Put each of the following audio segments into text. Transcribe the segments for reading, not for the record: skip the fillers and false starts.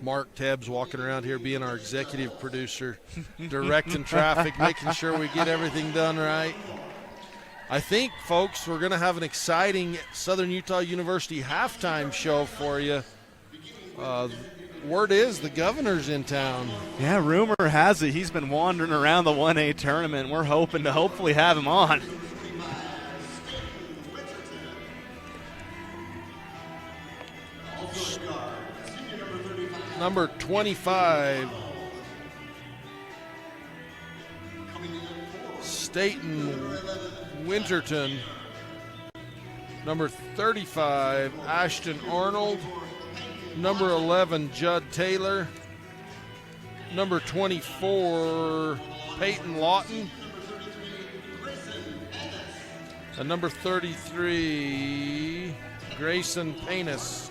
Mark Tebbs walking around here being our executive producer, directing traffic, making sure we get everything done right. I think, folks, we're going to have an exciting Southern Utah University halftime show for you. Word is the governor's in town. Yeah, rumor has it he's been wandering around the 1A tournament. We're hoping to hopefully have him on. Number 25, Staten Winterton. Number 35, Ashton Arnold. Number 11, Judd Taylor. Number 24, Peyton Lawton. And number 33, Grayson Panis.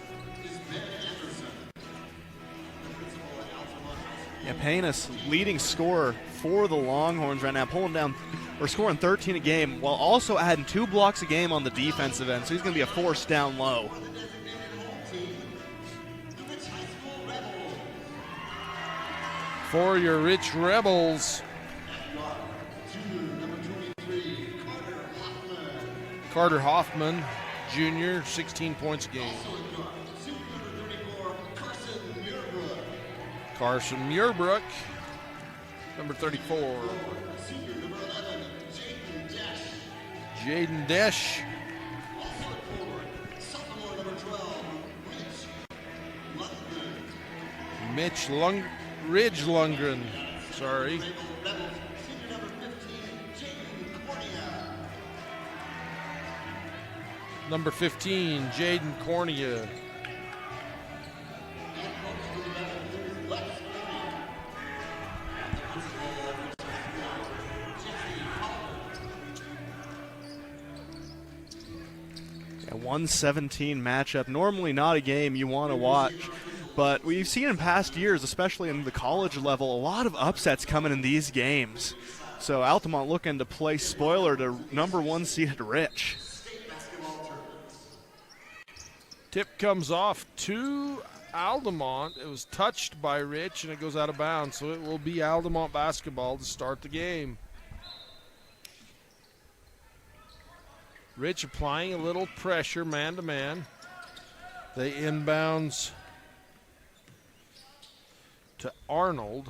Yeah, Panis, leading scorer for the Longhorns right now, pulling down or scoring 13 a game while also adding 2 blocks a game on the defensive end. So he's going to be a force down low. For your Rich Rebels, Carter Hoffman, Jr., 16 points a game. Carson Muirbrook, number 34. Jaden Desch. Mitch Ridge Lundgren, sorry. Number 15, Jaden Cornea. A 117 matchup, normally not a game you want to watch, but we've seen in past years, especially in the college level, a lot of upsets coming in these games. So Altamont looking to play spoiler to number 1 seeded Rich. Tip comes off to Altamont. It was touched by Rich and it goes out of bounds, so it will be Altamont basketball to start the game. Rich applying a little pressure man-to-man. They inbounds to Arnold.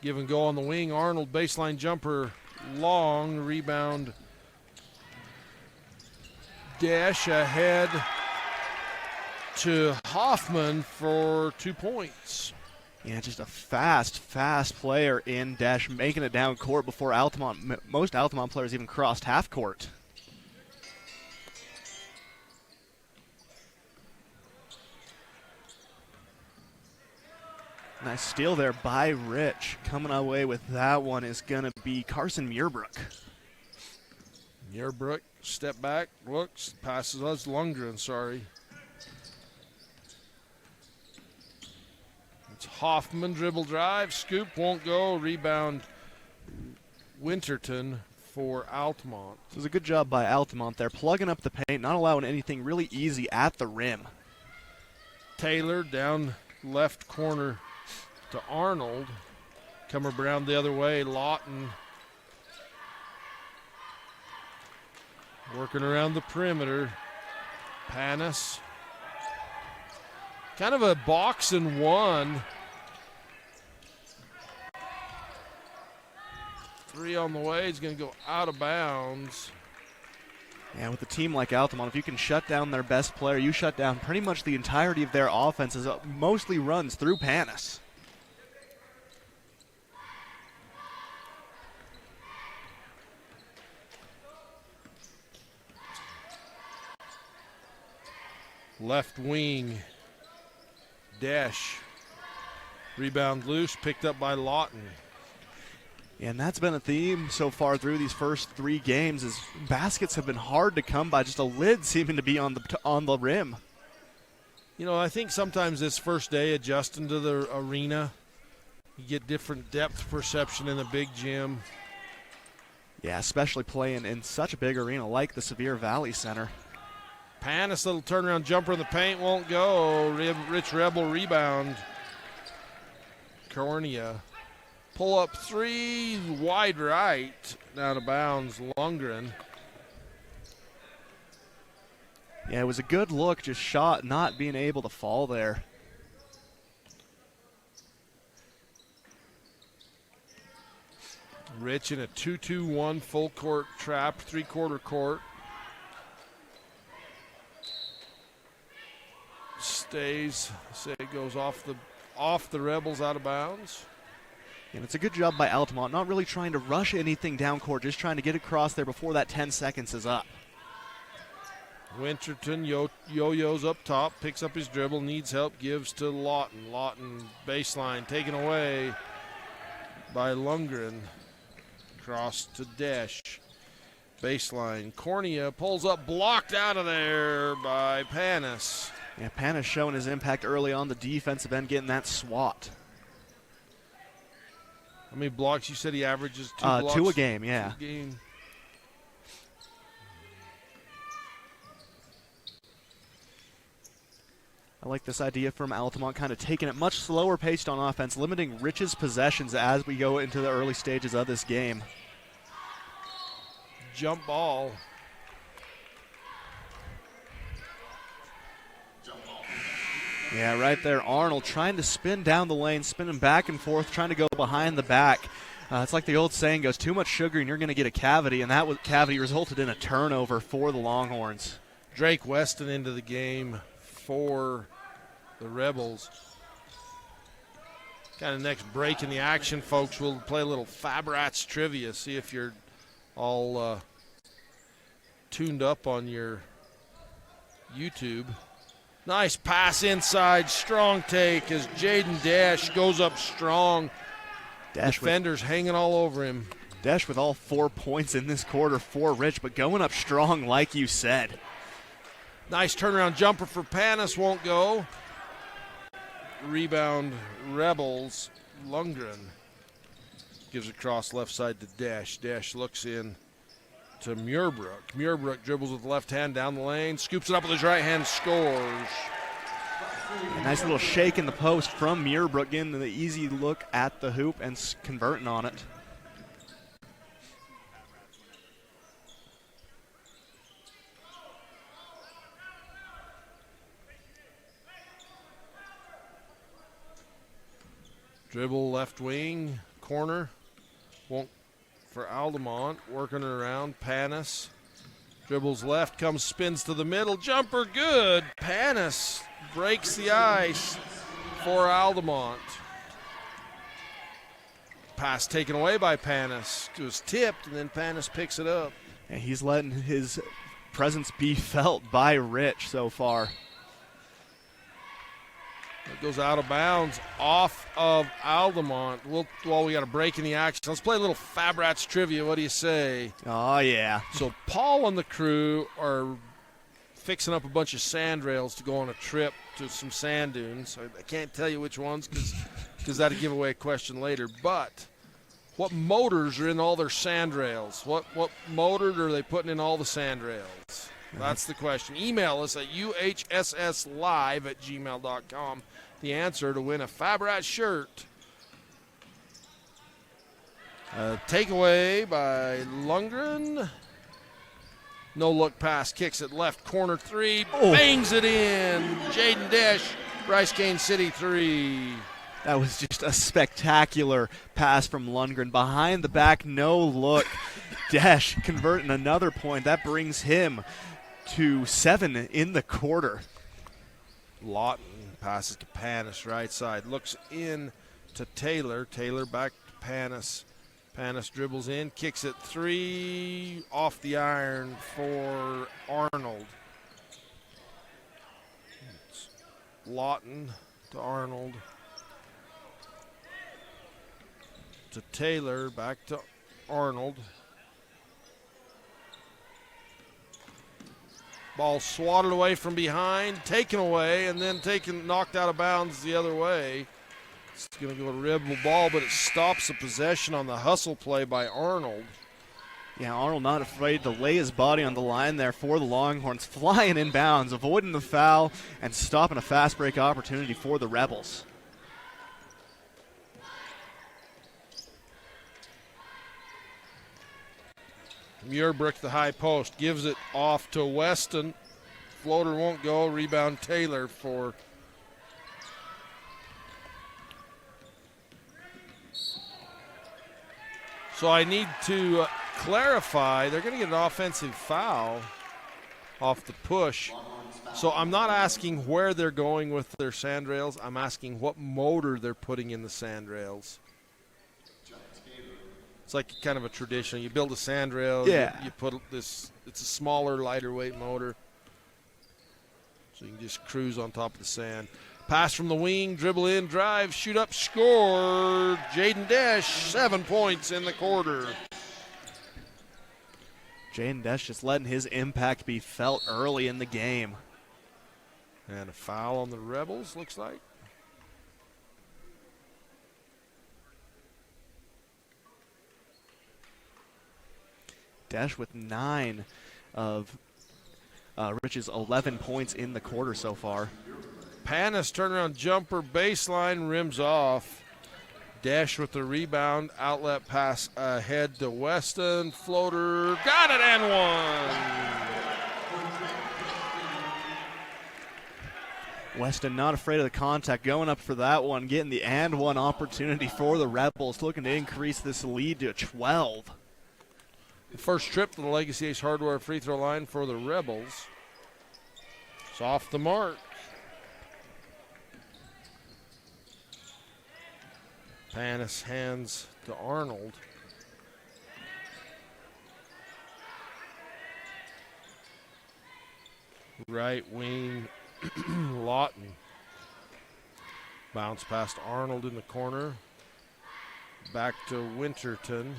Give and go on the wing. Arnold baseline jumper long. Rebound. Dash ahead to Hoffman for 2 points. Yeah, just a fast player in Dash, making it down court before Altamont. Most Altamont players even crossed half court. Nice steal there by Rich. Coming away with that one is going to be Carson Muirbrook. Muirbrook, step back, looks, passes us Lundgren, sorry. It's Hoffman, dribble drive, scoop, won't go, rebound Winterton for Altamont. This is a good job by Altamont there, plugging up the paint, not allowing anything really easy at the rim. Taylor down left corner to Arnold. Come around the other way, Lawton working around the perimeter. Panis. Kind of a box and one. 3 on the way. He's going to go out of bounds. Yeah, with a team like Altamont, if you can shut down their best player, you shut down pretty much the entirety of their offense, as it mostly runs through Panis. Left wing, Dash. Rebound loose, picked up by Lawton. And that's been a theme so far through these first 3 games, is baskets have been hard to come by, just a lid seeming to be on the rim. You know, I think sometimes this first day adjusting to the arena, you get different depth perception in the big gym. Yeah, especially playing in such a big arena like the Sevier Valley Center. Panis, little turnaround jumper in the paint, won't go. Rich Rebel rebound. Cornea. Pull up three, wide right, out of bounds, Lundgren. Yeah, it was a good look, just shot, not being able to fall there. Rich in a 2-2-1 full court trap, three-quarter court. Stays, say it goes off the Rebels, out of bounds. And it's a good job by Altamont, not really trying to rush anything down court, just trying to get across there before that 10 seconds is up. Winterton yo-yos up top, picks up his dribble, needs help, gives to Lawton. Lawton baseline taken away by Lundgren. Cross to Desch. Baseline. Cornea pulls up, blocked out of there by Panis. Yeah, Panis showing his impact early on the defensive end, getting that swat. How many blocks? You said he averages two blocks? 2 a game, yeah. 2 a game. I like this idea from Altamont, kind of taking it much slower paced on offense, limiting Rich's possessions as we go into the early stages of this game. Jump ball. Yeah, right there, Arnold trying to spin down the lane, spinning back and forth, trying to go behind the back. It's like the old saying goes, too much sugar and you're going to get a cavity, and that cavity resulted in a turnover for the Longhorns. Drake Weston into the game for the Rebels. Kind of next break in the action, folks. We'll play a little Fabrats trivia, see if you're all tuned up on your YouTube. Nice pass inside, strong take as Jaden Dash goes up strong. Defenders hanging all over him. Dash with all 4 points in this quarter for Rich, but going up strong like you said. Nice turnaround jumper for Panis, won't go. Rebound Rebels, Lundgren. Gives it across left side to Dash. Dash looks in to Muirbrook. Muirbrook dribbles with the left hand down the lane, scoops it up with his right hand, scores. A nice little shake in the post from Muirbrook, getting the easy look at the hoop and converting on it. Dribble left wing, corner. Won't for Altamont, working it around. Panis dribbles left, comes, spins to the middle. Jumper good. Panis breaks the ice for Altamont. Pass taken away by Panis. It was tipped, and then Panis picks it up. And he's letting his presence be felt by Rich so far. It goes out of bounds off of Altamont. Well, we got a break in the action. Let's play a little Fabrats trivia. What do you say? Oh, yeah. So Paul and the crew are fixing up a bunch of sand rails to go on a trip to some sand dunes. I can't tell you which ones because that'd give away a question later. But what motors are in all their sand rails? What motor are they putting in all the sand rails? That's the question. Email us at uhsslive@gmail.com. The answer to win a Fabrat shirt. Takeaway by Lundgren. No look pass, kicks it left corner three, bangs it in. Jaden Dash, Bryce Cane City 3. That was just a spectacular pass from Lundgren. Behind the back, no look. Dash converting another point. That brings him to 7 in the quarter. Lawton passes to Panis, right side. Looks in to Taylor. Taylor back to Panis. Panis dribbles in, kicks it 3 off the iron for Arnold. It's Lawton to Arnold. To Taylor, back to Arnold. Ball swatted away from behind, taken away, and then knocked out of bounds the other way. It's going to go to Rebel ball, but it stops the possession on the hustle play by Arnold. Yeah, Arnold not afraid to lay his body on the line there for the Longhorns, flying in bounds, avoiding the foul, and stopping a fast break opportunity for the Rebels. Muirbrook, the high post, gives it off to Weston. Floater won't go. Rebound Taylor for So I need to clarify. They're going to get an offensive foul off the push. So I'm not asking where they're going with their sandrails. I'm asking what motor they're putting in the sandrails. It's like kind of a tradition. You build a sandrail. Yeah. You put this. It's a smaller, lighter weight motor. So you can just cruise on top of the sand. Pass from the wing, dribble in, drive, shoot up, score. Jaden Desch, 7 points in the quarter. Jaden Desch just letting his impact be felt early in the game. And a foul on the Rebels, looks like. Desch with 9 of Rich's 11 points in the quarter so far. Panis turnaround jumper, baseline, rims off. Desch with the rebound, outlet pass ahead to Weston. Floater, got it and one. Weston not afraid of the contact, going up for that one, getting the and one opportunity for the Rebels, looking to increase this lead to 12. The first trip to the Legacy Ace Hardware free throw line for the Rebels. It's off the mark. Panis hands to Arnold. Right wing, Lawton. Bounce past Arnold in the corner. Back to Winterton.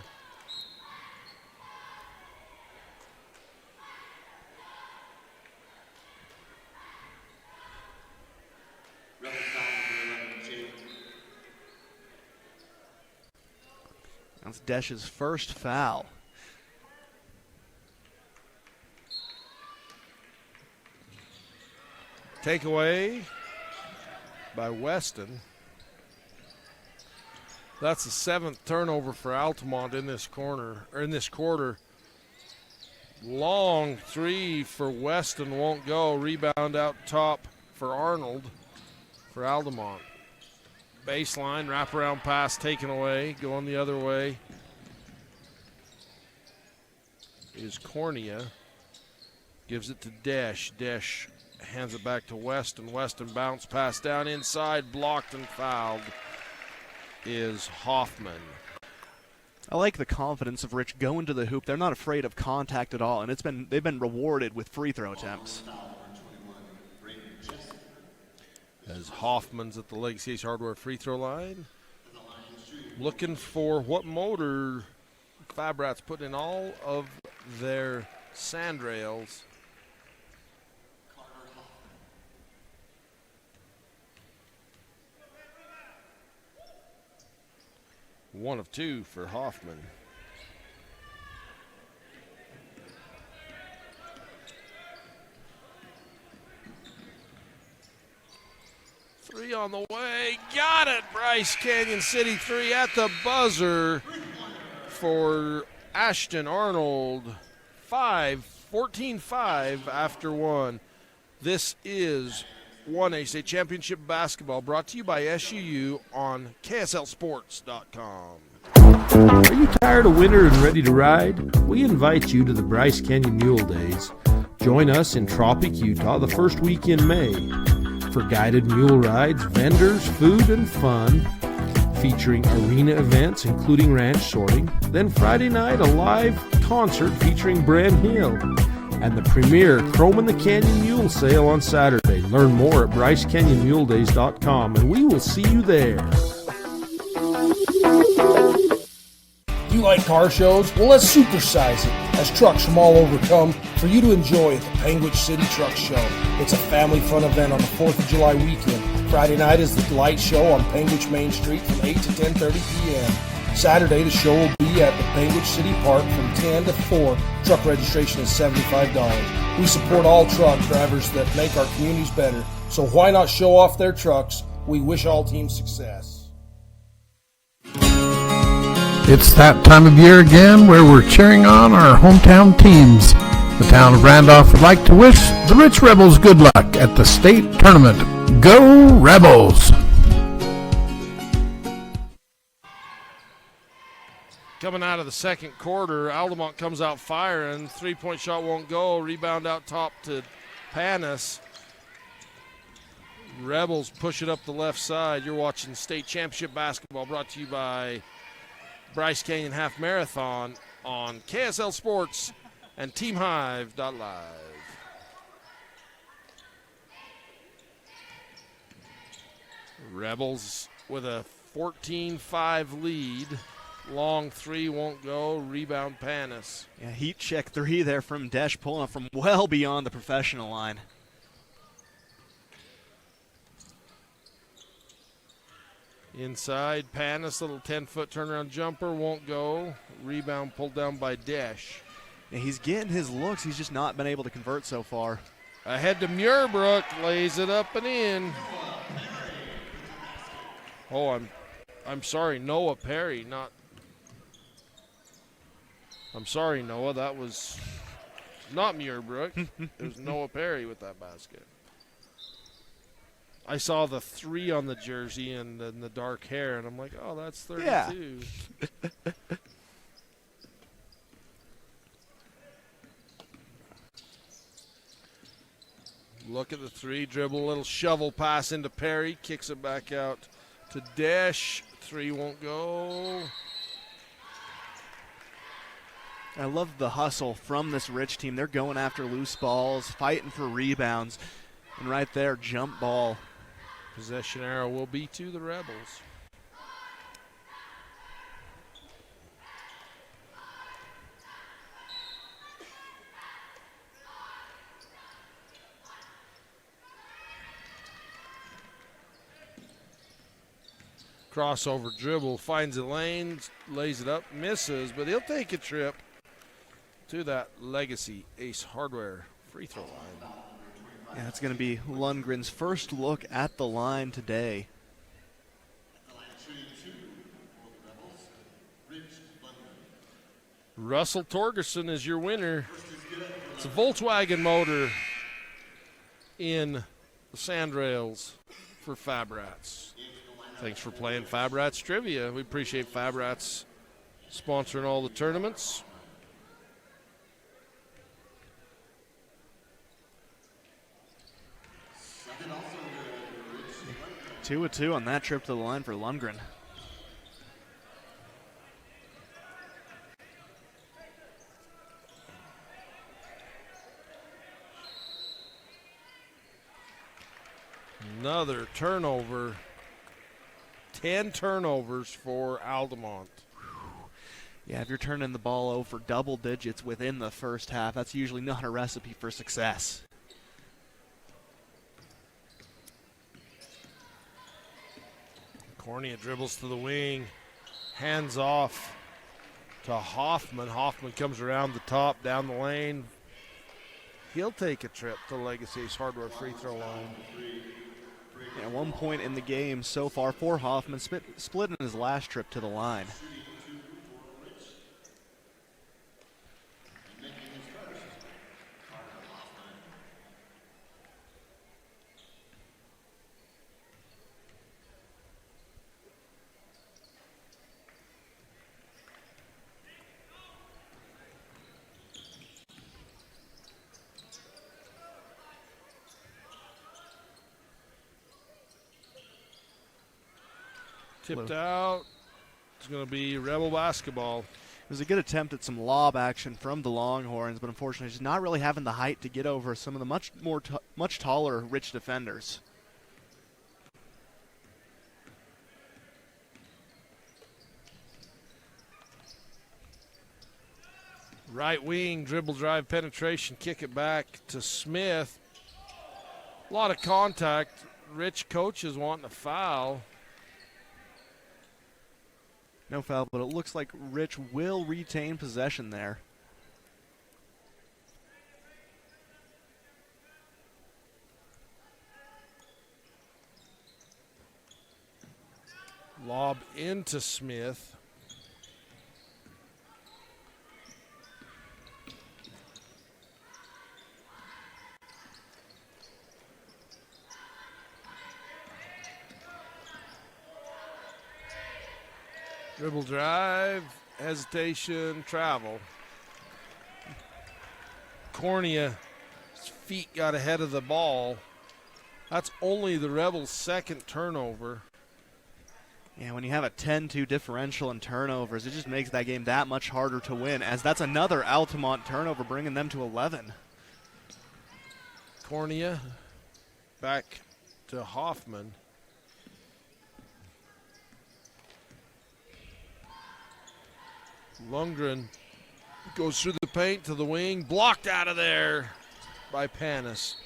That's Desch's first foul. Takeaway by Weston. That's the 7th turnover for Altamont in this corner, or in this quarter. Long three for Weston won't go. Rebound out top for Arnold for Altamont. Baseline, wraparound pass taken away. Going the other way is Cornea. Gives it to Desch. Desch hands it back to Weston. Weston bounce pass down inside. Blocked and fouled is Hoffman. I like the confidence of Rich going to the hoop. They're not afraid of contact at all, and they've been rewarded with free throw attempts. As Hoffman's at the Legacy Ace Hardware free throw line. Looking for what motor Fabrat's put in all of their sandrails. One of two for Hoffman. Three on the way. Got it. Bryce Canyon City 3 at the buzzer for Ashton Arnold. 14-5 after one. This is 1A State Championship Basketball brought to you by SUU on KSLSports.com. Are you tired of winter and ready to ride? We invite you to the Bryce Canyon Mule Days. Join us in Tropic, Utah the first week in May for guided mule rides, vendors, food, and fun, featuring arena events including ranch sorting. Then Friday night, a live concert featuring Bren Hill, and the premier Chrome in the Canyon Mule Sale on Saturday. Learn more at BryceCanyonMuleDays.com, and we will see you there. You like car shows? Well, let's supersize it as trucks from all over come for you to enjoy at the Panguitch City Truck Show. It's a family fun event on the 4th of July weekend. Friday night is the light show on Panguitch Main Street from 8 to 10:30 p.m. Saturday, the show will be at the Panguitch City Park from 10 to 4. Truck registration is $75. We support all truck drivers that make our communities better, so why not show off their trucks? We wish all teams success. It's that time of year again where we're cheering on our hometown teams. The town of Randolph would like to wish the Rich Rebels good luck at the state tournament. Go Rebels! Coming out of the second quarter, Altamont comes out firing. Three-point shot won't go. Rebound out top to Panis. Rebels push it up the left side. You're watching state championship basketball brought to you by Bryce Canyon Half Marathon on KSL Sports and TeamHive.live. Rebels with a 14-5 lead. Long three won't go. Rebound Panis. Yeah, heat check three there from Desch, pulling up from well beyond the professional line. Inside, Panis, little 10-foot turnaround jumper, won't go. Rebound pulled down by Desch. Yeah, he's getting his looks. He's just not been able to convert so far. Ahead to Muirbrook, lays it up and in. Oh, I'm sorry, Noah Perry, not. I'm sorry, Noah, that was not Muirbrook. It was Noah Perry with that basket. I saw the 3 on the jersey and then the dark hair, and I'm like, oh, that's 32. Yeah. Look at the 3, dribble, a little shovel pass into Perry, kicks it back out to Desch. 3 won't go. I love the hustle from this Rich team. They're going after loose balls, fighting for rebounds, and right there, jump ball. Possession arrow will be to the Rebels. Crossover dribble, finds a lane, lays it up, misses, but he'll take a trip to that Legacy Ace Hardware free throw line. Yeah, it's going to be Lundgren's first look at the line today. Russell Torgerson is your winner. It's a Volkswagen motor in the sandrails for Fab Rats. Thanks for playing Fab Rats Trivia. We appreciate Fab Rats sponsoring all the tournaments. 2-2 on that trip to the line for Lundgren. Another turnover. 10 turnovers for Altamont. Yeah, if you're turning the ball over double digits within the first half, that's usually not a recipe for success. Cornea dribbles to the wing, hands off to Hoffman. Hoffman comes around the top, down the lane. He'll take a trip to Legacy Ace Hardware free throw line. At one point in the game so far for Hoffman, split in his last trip to the line. Tipped out. It's going to be Rebel basketball. It was a good attempt at some lob action from the Longhorns, but unfortunately just not really having the height to get over some of the much taller Rich defenders. Right wing, dribble drive penetration, kick it back to Smith. A lot of contact. Rich coaches wanting a foul. No foul, but it looks like Rich will retain possession there. Lob into Smith. Dribble drive, hesitation, travel. Cornea's feet got ahead of the ball. That's only the Rebels' second turnover. Yeah, when you have a 10-2 differential in turnovers, it just makes that game that much harder to win, as that's another Altamont turnover, bringing them to 11. Cornea back to Hoffman. Lundgren goes through the paint to the wing, blocked out of there by Panis.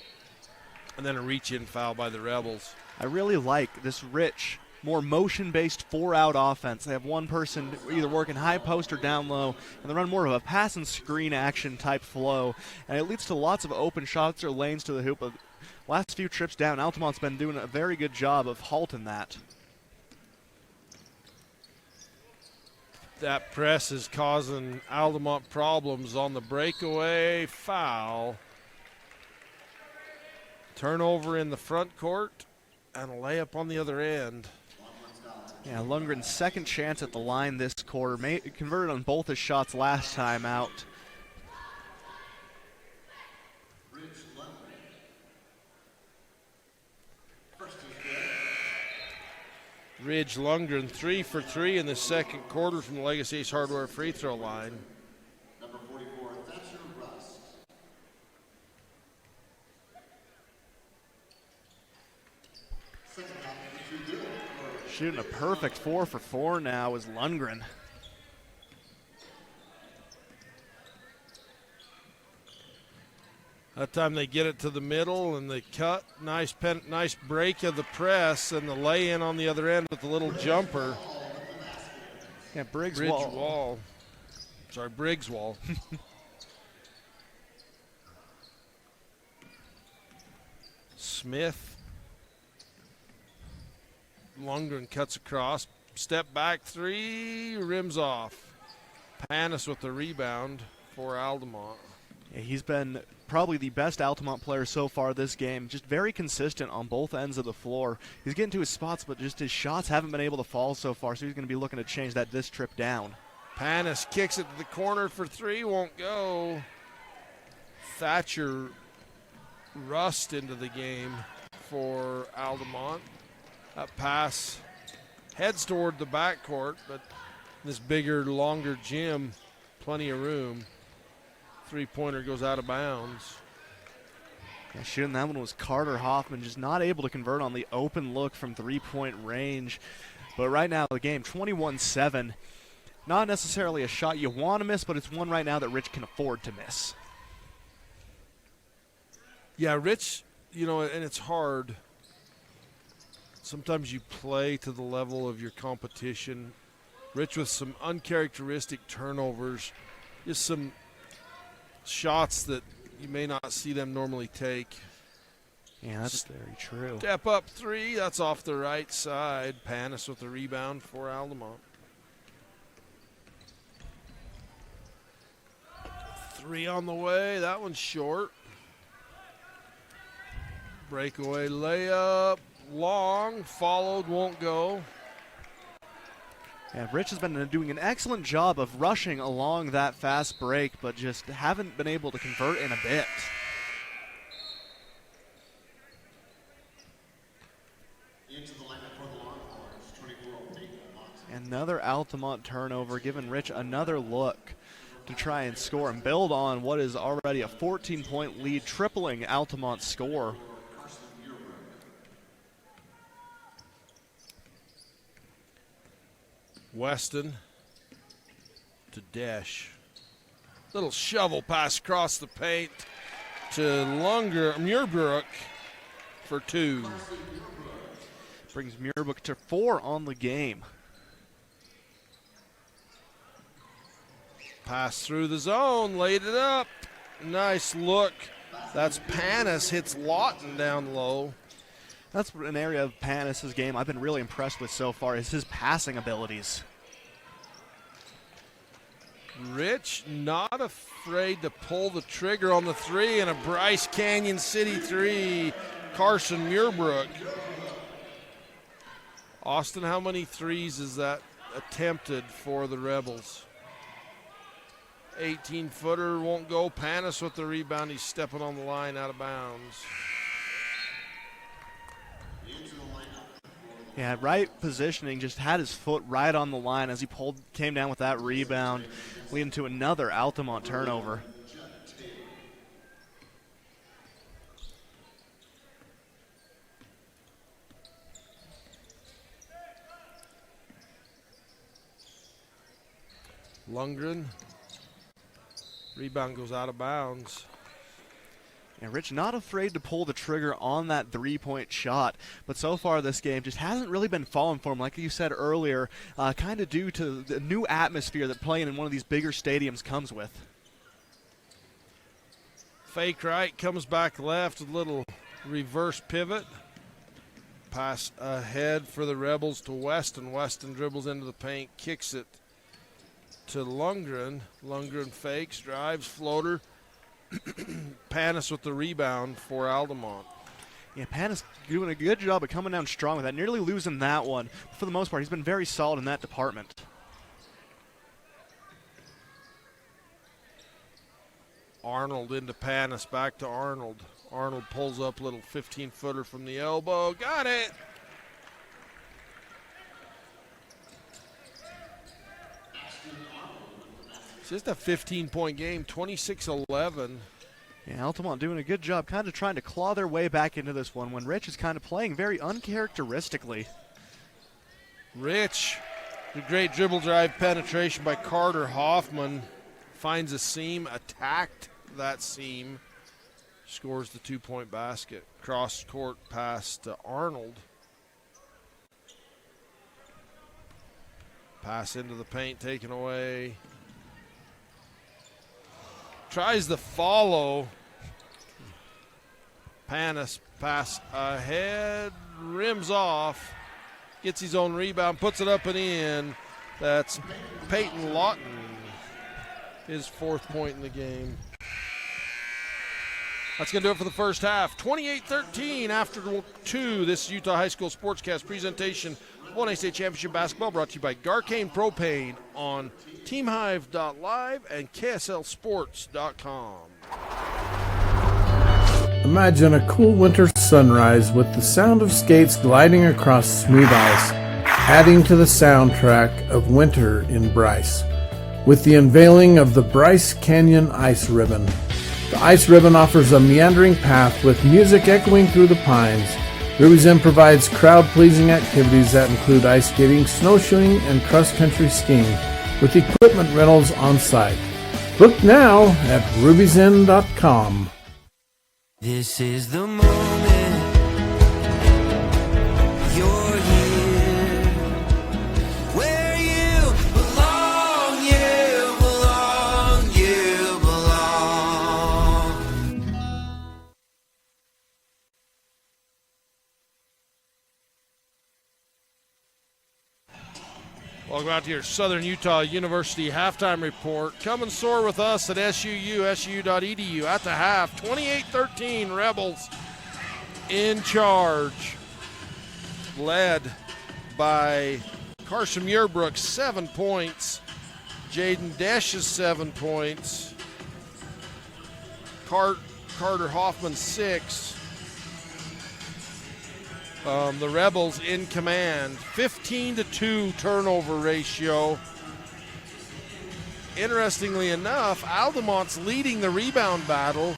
And then a reach-in foul by the Rebels. I really like this rich, more motion-based four-out offense. They have one person either working high post or down low, and they run more of a pass and screen action type flow, and it leads to lots of open shots or lanes to the hoop. But last few trips down, Altamont's been doing a very good job of halting that. That press is causing Altamont problems on the breakaway foul. Turnover in the front court and a layup on the other end. Yeah, Lundgren's second chance at the line this quarter. Converted on both his shots last time out. Ridge Lundgren 3 for 3 in the second quarter from the Legacy Ace Hardware free throw line. Shooting a perfect 4 for 4 now is Lundgren. That time they get it to the middle and they cut. Nice break of the press and the lay-in on the other end with the little jumper. Yeah, Briggs wall. Sorry, Briggs wall. Smith. Lundgren cuts across. Step back three, rims off. Panis with the rebound for Altamont. Yeah, he's been probably the best Altamont player so far this game. Just very consistent on both ends of the floor. He's getting to his spots, but just his shots haven't been able to fall so far, so he's going to be looking to change that this trip down. Panis kicks it to the corner for three, won't go. Thatcher rust into the game for Altamont. That pass heads toward the backcourt, but this bigger, longer gym, plenty of room. Three-pointer goes out of bounds. Yeah, shooting that one was Carter Hoffman, just not able to convert on the open look from three-point range. But right now, the game, 21-7. Not necessarily a shot you want to miss, but it's one right now that Rich can afford to miss. Yeah, Rich, and it's hard. Sometimes you play to the level of your competition. Rich with some uncharacteristic turnovers, just some shots that you may not see them normally take. Yeah, that's very true. Step up three, that's off the right side. Panis with the rebound for Altamont. Three on the way, that one's short. Breakaway layup, long, followed, won't go. Yeah, Rich has been doing an excellent job of rushing along that fast break, but just haven't been able to convert in a bit. Into the lineup for the Longhorns, 24-year-old Dayton Watson. Another Altamont turnover, giving Rich another look to try and score and build on what is already a 14-point lead, tripling Altamont's score. Weston to Desch. Little shovel pass across the paint to Muirbrook for two. Brings Muirbrook to 4 on the game. Pass through the zone, laid it up. Nice look. That's Panis, hits Lawton down low. That's an area of Panis' game I've been really impressed with so far, is his passing abilities. Rich not afraid to pull the trigger on the three, and a Bryce Canyon City three. Carson Muirbrook. Austin, how many threes is that attempted for the Rebels. 18-footer won't go. Panis with the rebound. He's stepping on the line out of bounds. Yeah, right positioning, just had his foot right on the line as he came down with that rebound, leading to another Altamont turnover. Lundgren. Rebound goes out of bounds. And Rich not afraid to pull the trigger on that three-point shot, but so far this game just hasn't really been falling for him, like you said earlier, kind of due to the new atmosphere that playing in one of these bigger stadiums comes with. Fake right, comes back left, a little reverse pivot. Pass ahead for the Rebels to Weston. Weston dribbles into the paint, kicks it to Lundgren. Lundgren fakes, drives, floater. Panis with the rebound for Altamont. Yeah, Panis doing a good job of coming down strong with that, nearly losing that one. For the most part, he's been very solid in that department. Arnold into Panis, back to Arnold. Arnold pulls up, little 15-footer from the elbow. Got it! It's just a 15-point game, 26-11. Yeah, Altamont doing a good job kind of trying to claw their way back into this one when Rich is kind of playing very uncharacteristically. Rich, a great dribble drive penetration by Carter Hoffman. Finds a seam, attacked that seam, scores the 2-point basket. Cross court pass to Arnold. Pass into the paint, taken away. Tries the follow. Panis pass ahead, rims off, gets his own rebound, puts it up and in. That's Peyton Lawton, his 4th point in the game. That's going to do it for the first half. 28-13 after 2. This is Utah High School Sportscast presentation of 1A State Championship Basketball, brought to you by Garcane Propane on TeamHive.live and KSLSports.com. Imagine a cool winter sunrise with the sound of skates gliding across smooth ice, adding to the soundtrack of winter in Bryce. With the unveiling of the Bryce Canyon Ice Ribbon. The ice ribbon offers a meandering path with music echoing through the pines. Ruby's Inn provides crowd-pleasing activities that include ice skating, snowshoeing, and cross-country skiing, with equipment rentals on site. Book now at ruby'sinn.com. This is the moment you're here, where you belong, you belong, you belong. Welcome out to your Southern Utah University halftime report. Come and soar with us at SUU.edu at the half. 28-13, Rebels in charge. Led by Carson Muirbrooks, 7 points. Jaden Desch's 7 points. Carter Hoffman, 6. The Rebels in command. 15-2 turnover ratio. Interestingly enough, Altamont's leading the rebound battle.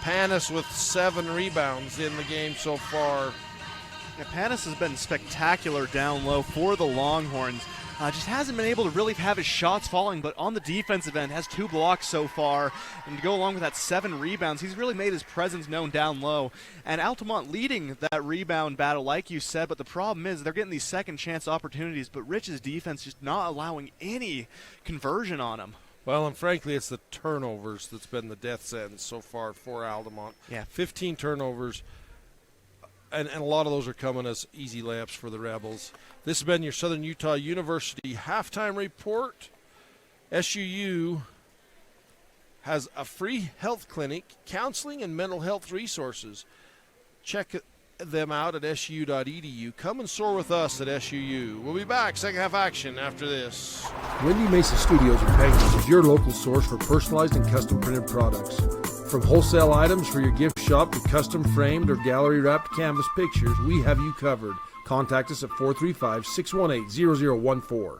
Panis with 7 rebounds in the game so far. Yeah, Panis has been spectacular down low for the Longhorns. Just hasn't been able to really have his shots falling, but on the defensive end has 2 blocks so far. And to go along with that 7 rebounds, he's really made his presence known down low. And Altamont leading that rebound battle, like you said, but the problem is they're getting these second chance opportunities, but Rich's defense just not allowing any conversion on him. Well, and frankly, it's the turnovers that's been the death sentence so far for Altamont. Yeah. 15 turnovers, and a lot of those are coming as easy layups for the Rebels. This has been your Southern Utah University halftime report. SUU has a free health clinic, counseling, and mental health resources. Check them out at su.edu. Come and soar with us at SUU. We'll be back, second half action after this. Windy Mesa Studios in Penguins is your local source for personalized and custom printed products. From wholesale items for your gift shop to custom framed or gallery wrapped canvas pictures, we have you covered. Contact us at 435-618-0014.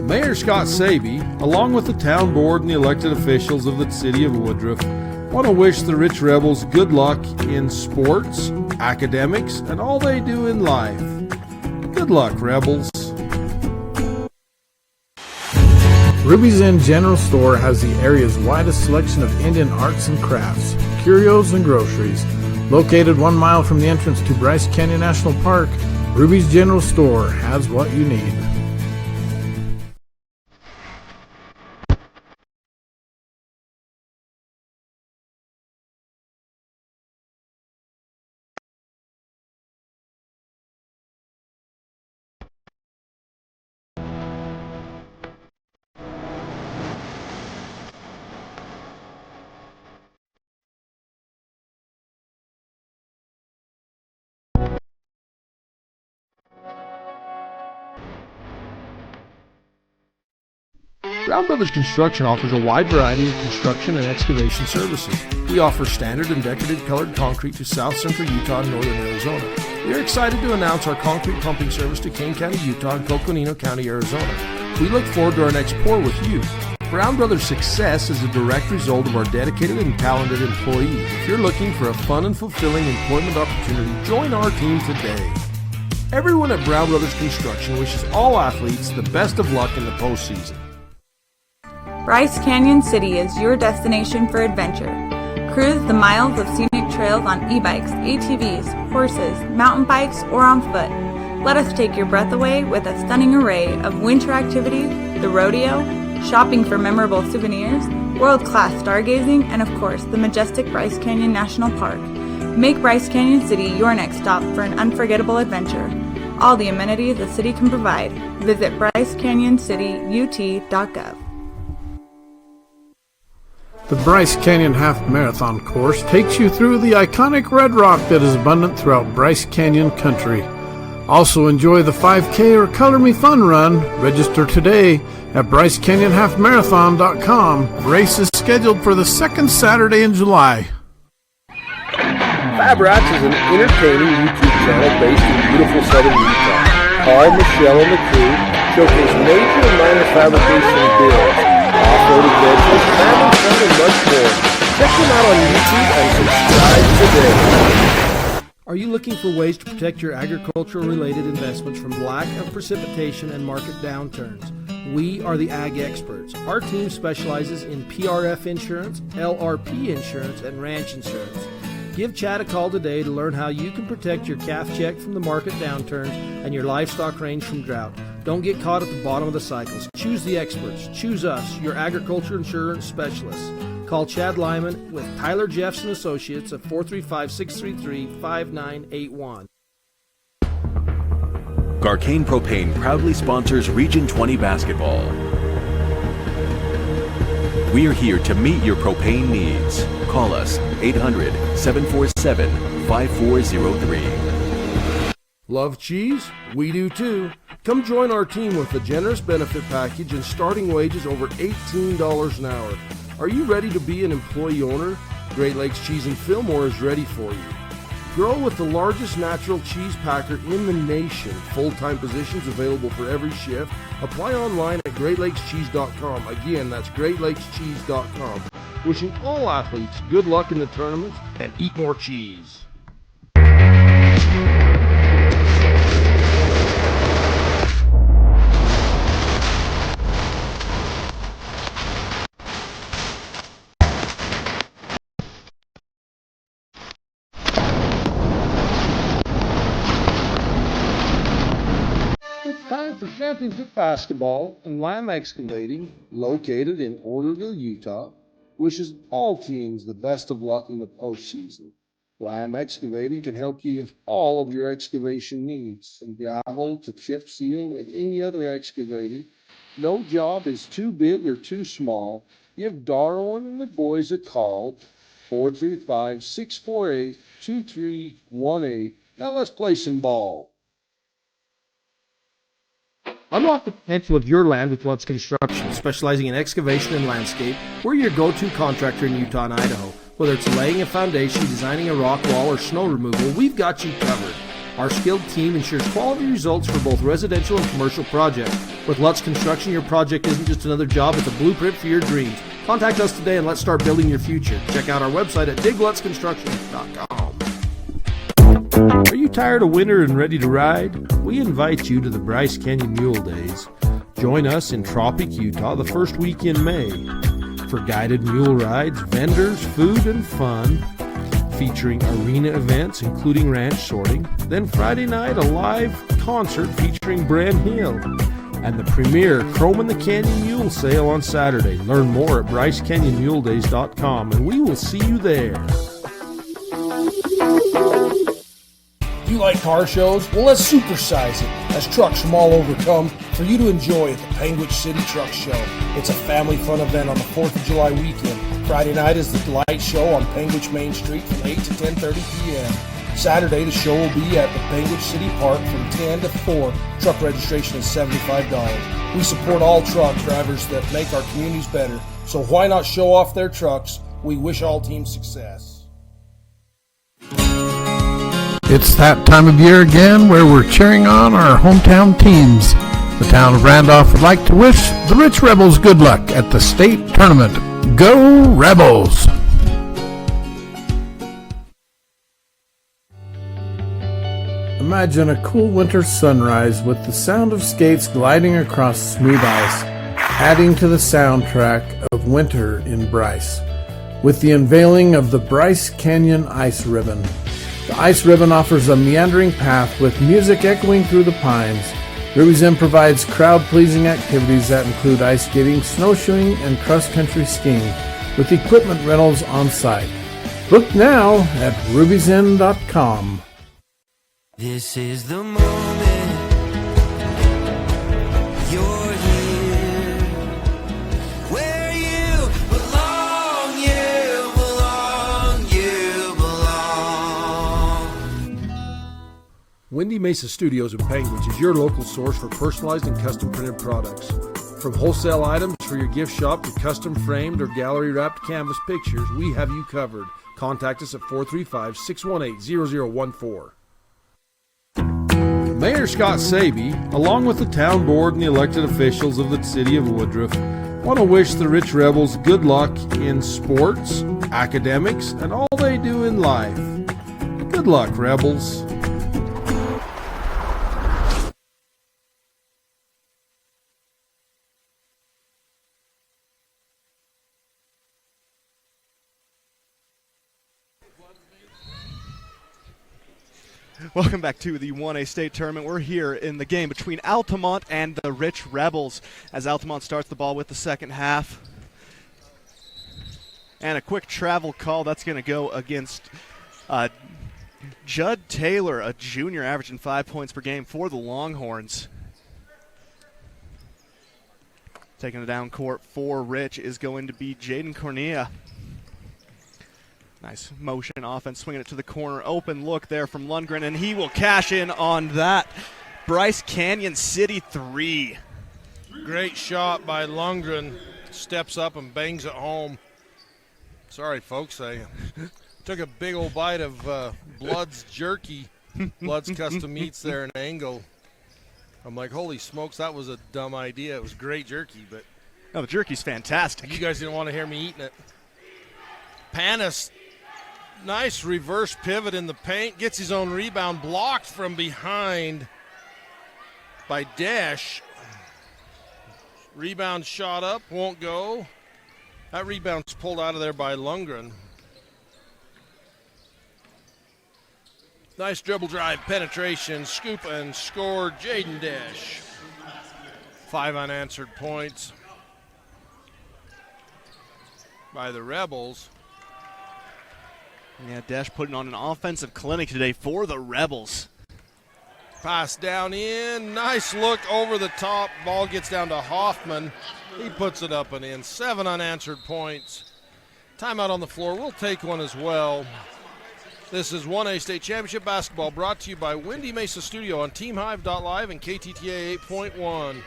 Mayor Scott Sabie, along with the town board and the elected officials of the city of Woodruff, want to wish the Rich Rebels good luck in sports, academics, and all they do in life. Good luck, Rebels. Ruby's Inn General Store has the area's widest selection of Indian arts and crafts, curios, and groceries. Located 1 mile from the entrance to Bryce Canyon National Park, Ruby's General Store has what you need. Brown Brothers Construction offers a wide variety of construction and excavation services. We offer standard and decorative colored concrete to south central Utah and northern Arizona. We are excited to announce our concrete pumping service to Kane County, Utah and Coconino County, Arizona. We look forward to our next pour with you. Brown Brothers' success is a direct result of our dedicated and talented employees. If you're looking for a fun and fulfilling employment opportunity, join our team today. Everyone at Brown Brothers Construction wishes all athletes the best of luck in the postseason. Bryce Canyon City is your destination for adventure. Cruise the miles of scenic trails on e-bikes, ATVs, horses, mountain bikes, or on foot. Let us take your breath away with a stunning array of winter activities, the rodeo, shopping for memorable souvenirs, world-class stargazing, and of course, the majestic Bryce Canyon National Park. Make Bryce Canyon City your next stop for an unforgettable adventure. All the amenities the city can provide. Visit brycecanyoncityut.gov. The Bryce Canyon Half Marathon course takes you through the iconic red rock that is abundant throughout Bryce Canyon country. Also enjoy the 5K or Color Me Fun run. Register today at bryceCanyonHalfMarathon.com. Race is scheduled for the second Saturday in July. Fab Rats is an entertaining YouTube channel based in beautiful southern Utah. Paul, Michelle, and the crew showcase major and minor fabrication builds, off-road adventures, family fun, and much more. Check them out on YouTube and subscribe today. Are you looking for ways to protect your agricultural-related investments from lack of precipitation and market downturns? We are the Ag Experts. Our team specializes in PRF insurance, LRP insurance, and ranch insurance. Give Chad a call today to learn how you can protect your calf check from the market downturns and your livestock range from drought. Don't get caught at the bottom of the cycles. Choose the experts. Choose us, your agriculture insurance specialists. Call Chad Lyman with Tyler Jeffson Associates at 435-633-5981. Garcane Propane proudly sponsors Region 20 basketball. We are here to meet your propane needs. Call us 800-747-5403. Love cheese? We do too. Come join our team with a generous benefit package and starting wages over $18 an hour. Are you ready to be an employee owner? Great Lakes Cheese in Fillmore is ready for you. Grow with the largest natural cheese packer in the nation. Full-time positions available for every shift. Apply online at GreatLakesCheese.com. Again, that's GreatLakesCheese.com. Wishing all athletes good luck in the tournaments and eat more cheese. It's time for championship basketball, and Lamb Excavating, located in Orderville, Utah, wishes all teams the best of luck in the postseason. Lamb Excavating can help you with all of your excavation needs, from gravel to chip seal and any other excavating. No job is too big or too small. Give Darwin and the boys a call 435-648-2318. Now let's play some ball. Unlock the potential of your land with Lutz Construction, specializing in excavation and landscape. We're your go-to contractor in Utah and Idaho. Whether it's laying a foundation, designing a rock wall, or snow removal, we've got you covered. Our skilled team ensures quality results for both residential and commercial projects. With Lutz Construction, your project isn't just another job, it's a blueprint for your dreams. Contact us today and let's start building your future. Check out our website at diglutzconstruction.com. Are you tired of winter and ready to ride? We invite you to the Bryce Canyon Mule Days. Join us in Tropic, Utah the first week in May for guided mule rides, vendors, food, and fun, featuring arena events including ranch sorting. Then Friday night, a live concert featuring Bren Hill. And the premier Chrome in the Canyon Mule Sale on Saturday. Learn more at BryceCanyonMuleDays.com, and we will see you there. Do you like car shows? Well, let's supersize it as trucks from all over come for you to enjoy at the Panguitch City Truck Show. It's a family fun event on the 4th of July weekend. Friday night is the Delight Show on Panguitch Main Street from 8 to 10:30 p.m. Saturday, the show will be at the Panguitch City Park from 10 to 4. Truck registration is $75. We support all truck drivers that make our communities better, so why not show off their trucks? We wish all teams success. It's that time of year again where we're cheering on our hometown teams. The town of Randolph would like to wish the Rich Rebels good luck at the state tournament. Go Rebels! Imagine a cool winter sunrise with the sound of skates gliding across smooth ice, adding to the soundtrack of winter in Bryce, with the unveiling of the Bryce Canyon Ice Ribbon. The ice ribbon offers a meandering path with music echoing through the pines. Ruby's Inn provides crowd-pleasing activities that include ice skating, snowshoeing, and cross-country skiing, with equipment rentals on site. Book now at rubysin.com. This is the moment you're here, where you belong, you belong, you belong. Windy Mesa Studios in Panguitch is your local source for personalized and custom printed products. From wholesale items for your gift shop to custom framed or gallery wrapped canvas pictures, we have you covered. Contact us at 435-618-0014. Mayor Scott Saby, along with the town board and the elected officials of the city of Woodruff, want to wish the Rich Rebels good luck in sports, academics, and all they do in life. Good luck, Rebels. Welcome back to the 1A state tournament. We're here in the game between Altamont and the Rich Rebels as Altamont starts the ball with the second half. And a quick travel call that's going to go against Judd Taylor, a junior averaging 5 points per game for the Longhorns. Taking it down court for Rich is going to be Jaden Cornea. Nice motion offense, swinging it to the corner. Open look there from Lundgren, and he will cash in on that. Bryce Canyon City 3. Great shot by Lundgren. Steps up and bangs it home. Sorry, folks. I took a big old bite of Blood's jerky. Blood's Custom Meats there in Angle. I'm like, holy smokes, that was a dumb idea. It was great jerky, but Oh, the jerky's fantastic. you guys didn't want to hear me eating it. Panis, nice reverse pivot in the paint. Gets his own rebound, blocked from behind by Dash. Rebound shot up, won't go. That rebound's pulled out of there by Lundgren. Nice dribble drive, penetration, scoop, and score, Jaden Dash. 5 unanswered points by the Rebels. Yeah, Dash putting on an offensive clinic today for the Rebels. Pass down in, nice look over the top. Ball gets down to Hoffman. He puts it up and in. 7 unanswered points. Timeout on the floor. We'll take one as well. This is 1A State Championship Basketball brought to you by Windy Mesa Studio on TeamHive.live and KTTA 8.1.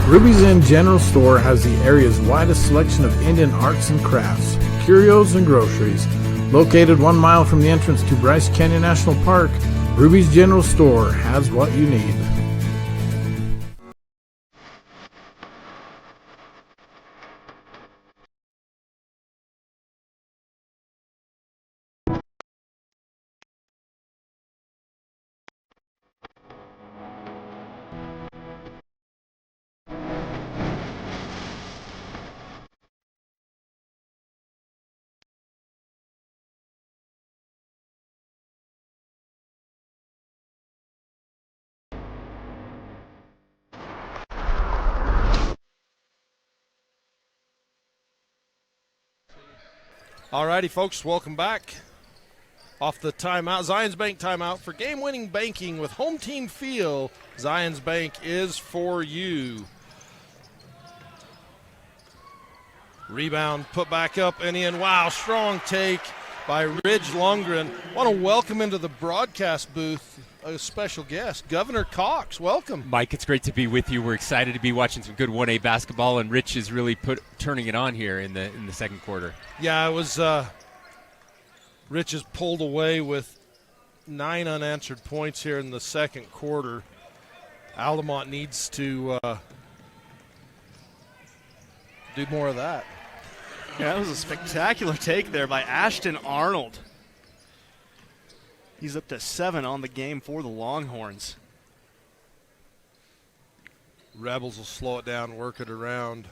Ruby's Inn General Store has the area's widest selection of Indian arts and crafts, curios, and groceries. Located 1 mile from the entrance to Bryce Canyon National Park, Ruby's General Store has what you need. All righty, folks, welcome back. Off the timeout, Zions Bank timeout for game-winning banking with Home Team Feel. Zions Bank is for you. Rebound put back up and in. Wow, strong take by Ridge Lundgren. Want to welcome into the broadcast booth a special guest, Governor Cox. Welcome. Mike, it's great to be with you. We're excited to be watching some good 1A basketball, and Rich is really turning it on here in the second quarter. Yeah, it was Rich is pulled away with 9 unanswered points here in the second quarter. Altamont needs to do more of that. Yeah, that was a spectacular take there by Ashton Arnold. He's up to 7 on the game for the Longhorns. Rebels will slow it down, work it around.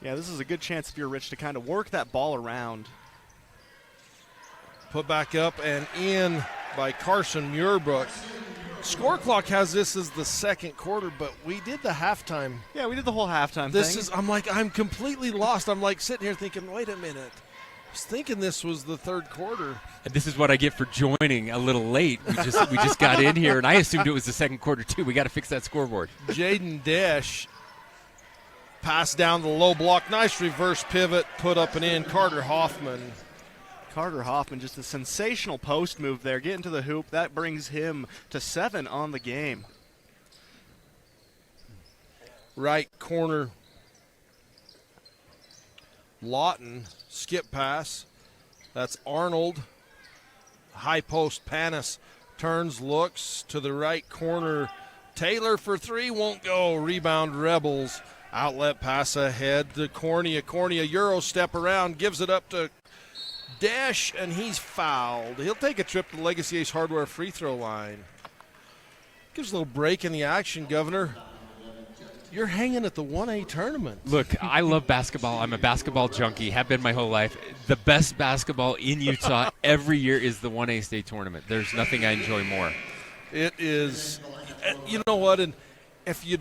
Yeah, this is a good chance if you're Rich to kind of work that ball around. Put back up and in by Carson Muirbrook. Score clock has this as the second quarter, but we did the halftime. Yeah, we did the whole halftime thing. I'm completely lost. I'm like sitting here thinking, wait a minute. I was thinking this was the third quarter. And this is what I get for joining a little late. We just got in here, and I assumed it was the second quarter, too. We got to fix that scoreboard. Jaden Desch pass down the low block. Nice reverse pivot, put up and in. Carter Hoffman just a sensational post move there. Getting to the hoop. That brings him to 7 on the game. Right corner. Lawton, skip pass. That's Arnold. High post, Panis turns, looks to the right corner. Taylor for 3, won't go. Rebound Rebels. Outlet pass ahead to Cornea. Cornea, Euro step around, gives it up to Desch, and he's fouled. He'll take a trip to Legacy Ace Hardware free throw line. Gives a little break in the action, Governor. You're hanging at the 1A tournament. Look, I love basketball. I'm a basketball junkie, have been my whole life. The best basketball in Utah every year is the 1A state tournament. There's nothing I enjoy more. It is. You know what? And if you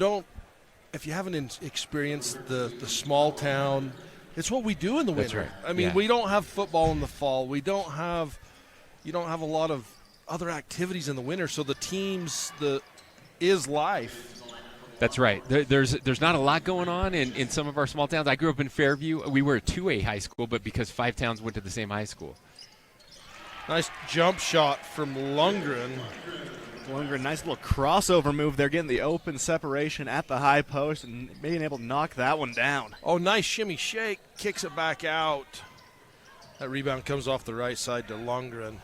haven't experienced the small town, it's what we do in the winter. That's right. I mean, we don't have football in the fall. You don't have a lot of other activities in the winter. So the teams, is life. That's right. There's not a lot going on in some of our small towns. I grew up in Fairview. We were a 2A high school, but because 5 towns went to the same high school. Nice jump shot from Lundgren. Nice little crossover move there, getting the open separation at the high post and being able to knock that one down. Oh, nice shimmy shake. Kicks it back out. That rebound comes off the right side to Lundgren.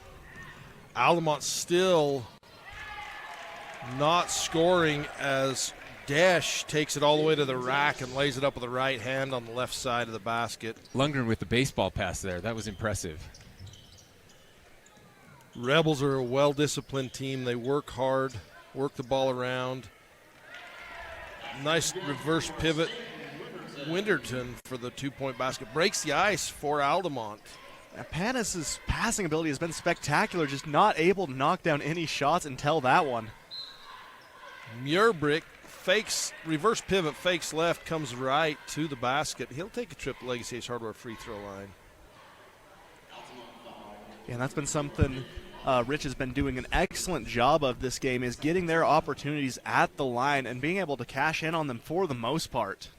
Altamont still not scoring as Desch takes it all the way to the rack and lays it up with the right hand on the left side of the basket. Lundgren with the baseball pass there. That was impressive. Rebels are a well-disciplined team. They work hard, work the ball around. Nice reverse pivot. Winterton for the 2-point basket. Breaks the ice for Altamont. Panis' passing ability has been spectacular, just not able to knock down any shots until that one. Muirbrick fakes, reverse pivot, fakes left, comes right to the basket. He'll take a trip to Legacy Ace Hardware free throw line. Yeah, and that's been something Rich has been doing an excellent job of this game is getting their opportunities at the line and being able to cash in on them for the most part.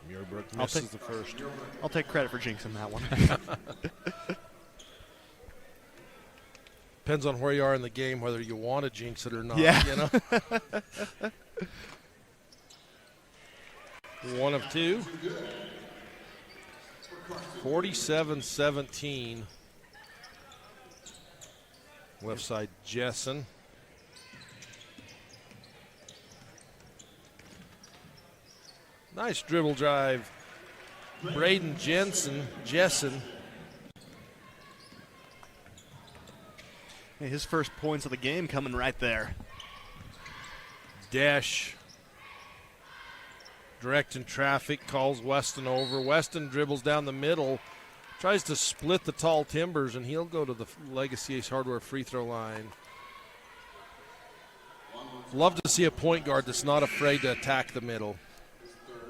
Muirbrook misses the first. I'll take credit for jinxing that one. Depends on where you are in the game, whether you want to jinx it or not. Yeah. You know? 1 of 2. 47-17. Left side, Jessen. Nice dribble drive. Braden Jessen. His first points of the game coming right there. Desch. Directing traffic, calls Weston over. Weston dribbles down the middle, tries to split the tall timbers, and he'll go to the Legacy Ace Hardware free throw line. Love to see a point guard that's not afraid to attack the middle.